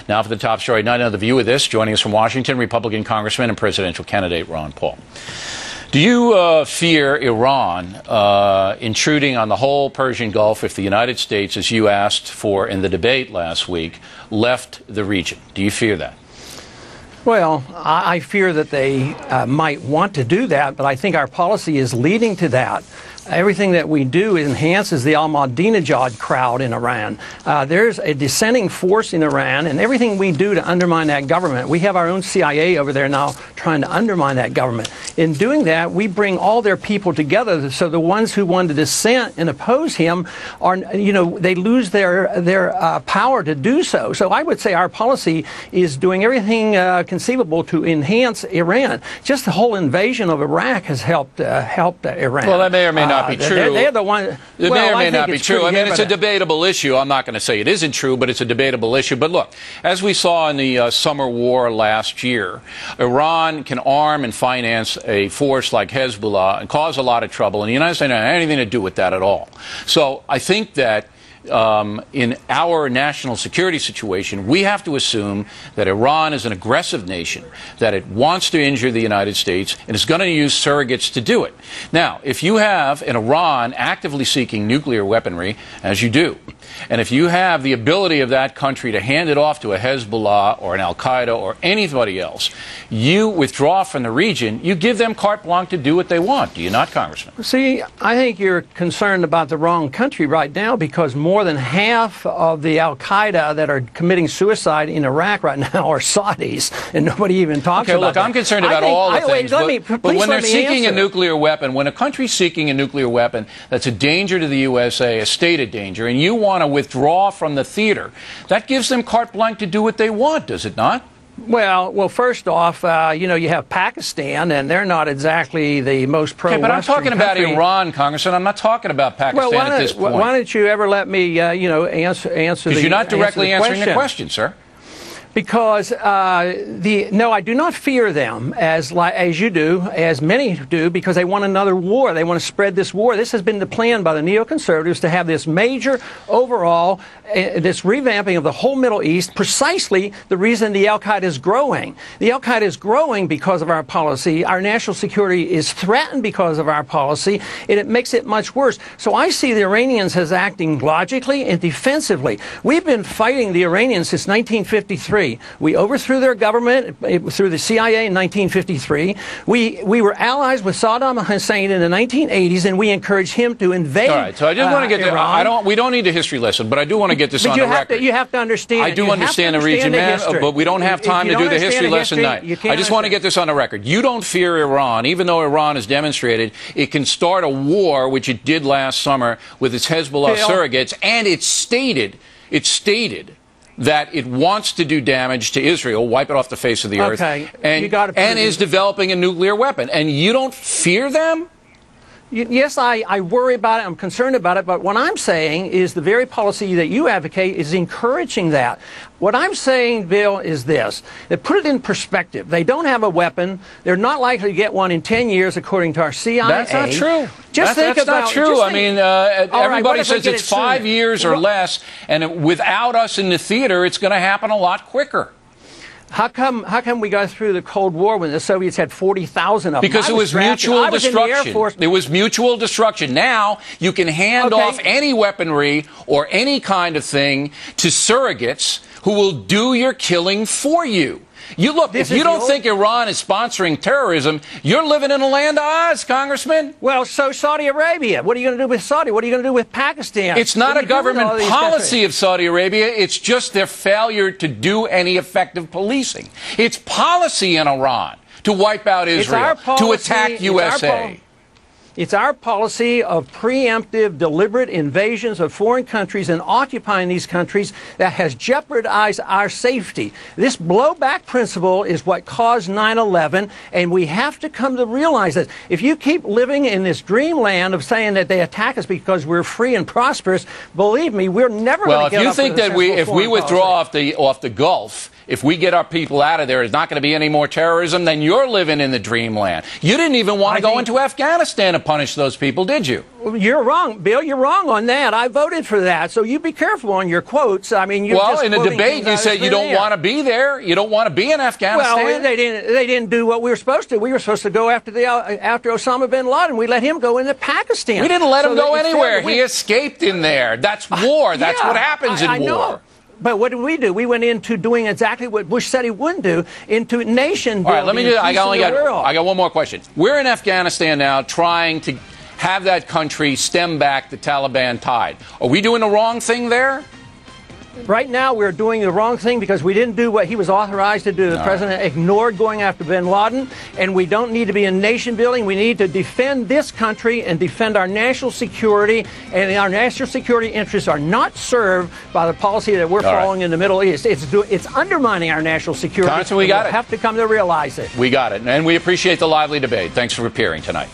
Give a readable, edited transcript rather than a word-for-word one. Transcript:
Now for the top story. Now the view of this. Joining us from Washington, Republican Congressman and presidential candidate Ron Paul. Do you fear Iran intruding on the whole Persian Gulf if the United States, as you asked for in the debate last week, left the region? Do you fear that? Well, I fear that they might want to do that, but I think our policy is leading to that. Everything that we do enhances the Ahmadinejad crowd in Iran. There's a dissenting force in Iran, and everything we do to undermine that government, we have our own CIA over there now trying to undermine that government. In doing that, we bring all their people together, so the ones who want to dissent and oppose him are, they lose their power to do so. So I would say our policy is doing everything conceivable to enhance Iran. Just the whole invasion of Iraq has helped Iran. Well, that may or may not be true. They're the one. It may or may not be true. I mean, it's a debatable issue. I'm not going to say it isn't true, but it's a debatable issue. But look, as we saw in the summer war last year, Iran can arm and finance a force like Hezbollah and cause a lot of trouble, and the United States doesn't have anything to do with that at all. So I think that in our national security situation, we have to assume that Iran is an aggressive nation, that it wants to injure the United States, and is going to use surrogates to do it. Now, if you have an Iran actively seeking nuclear weaponry, as you do, and if you have the ability of that country to hand it off to a Hezbollah or an Al-Qaeda or anybody else, you withdraw from the region, you give them carte blanche to do what they want. Do you not, Congressman? See, I think you're concerned about the wrong country right now, because more than half of the Al-Qaeda that are committing suicide in Iraq right now are Saudis, and nobody even talks about that. I'm concerned about all the things, but when they're seeking a nuclear weapon, when a country's seeking a nuclear weapon that's a danger to the USA, a state of danger, and you want to withdraw from the theater, that gives them carte blanche to do what they want, does it not? Well, first off, you have Pakistan, and they're not exactly the most pro-Western but I'm talking about Iran, Congressman. I'm not talking about Pakistan at this point. Why don't you ever let me, answer the question? Because you're not directly answering the question, sir. Because no, I do not fear them as you do, as many do, because they want another war. They want to spread this war. This has been the plan by the neoconservatives to have this major overall, this revamping of the whole Middle East, precisely the reason the Al-Qaeda is growing. The Al-Qaeda is growing because of our policy. Our national security is threatened because of our policy, and it makes it much worse. So I see the Iranians as acting logically and defensively. We've been fighting the Iranians since 1953. We overthrew their government through the CIA in 1953. We were allies with Saddam Hussein in the 1980s, and we encouraged him to invade. All right, so I just want to get Iran. we don't need a history lesson, but I do want to get this on the record. You have to understand. I do understand the region, man, but we don't have time to do the history lesson tonight. I just want to get this on the record. You don't fear Iran, even though Iran has demonstrated it can start a war, which it did last summer with its Hezbollah surrogates, and it stated that it wants to do damage to Israel, wipe it off the face of the earth, and is developing a nuclear weapon. And you don't fear them? Yes, I worry about it. I'm concerned about it. But what I'm saying is the very policy that you advocate is encouraging that. What I'm saying, Bill, is this. That put it in perspective. They don't have a weapon. They're not likely to get one in 10 years, according to our CIA. That's not true. That's not true. I mean, everybody says it's 5 years or less, and without us in the theater, it's going to happen a lot quicker. How come we got through the Cold War when the Soviets had 40,000 of them? Because it was mutual destruction. It was mutual destruction. Now you can hand off any weaponry or any kind of thing to surrogates who will do your killing for you. If you don't think Iran is sponsoring terrorism, you're living in a land of Oz, Congressman. Well, so Saudi Arabia. What are you going to do with Saudi? What are you going to do with Pakistan? It's not a government policy of Saudi Arabia. It's just their failure to do any effective policing. It's policy in Iran to wipe out Israel, to attack USA. It's our policy of preemptive, deliberate invasions of foreign countries and occupying these countries that has jeopardized our safety. This blowback principle is what caused 9/11, and we have to come to realize that. If you keep living in this dreamland of saying that they attack us because we're free and prosperous, believe me, we're never going to get up with a successful foreign policy. Well, if you think that if we withdraw off the Gulf, if we get our people out of there, there's not going to be any more terrorism, then you're living in the dreamland. You didn't even want to go into Afghanistan and punish those people, did you? You're wrong, Bill. You're wrong on that. I voted for that. So you be careful on your quotes. I mean, you're well, in a debate, you said you don't want to be there. You don't want to be in Afghanistan. Well, they didn't do what we were supposed to. We were supposed to go after Osama bin Laden. We let him go into Pakistan. We didn't let him go anywhere. He escaped in there. That's war. That's what happens in war. Know. But what did we do? We went into doing exactly what Bush said he wouldn't do, into nation building. All right, let me do. I got one more question. We're in Afghanistan now, trying to have that country stem back the Taliban tide. Are we doing the wrong thing there? Right now, we're doing the wrong thing because we didn't do what he was authorized to do. The president ignored going after bin Laden, and we don't need to be in nation building. We need to defend this country and defend our national security, and our national security interests are not served by the policy that we're following in the Middle East. It's undermining our national security. Congressman, we got it. We'll have to come to realize it. We got it, and we appreciate the lively debate. Thanks for appearing tonight.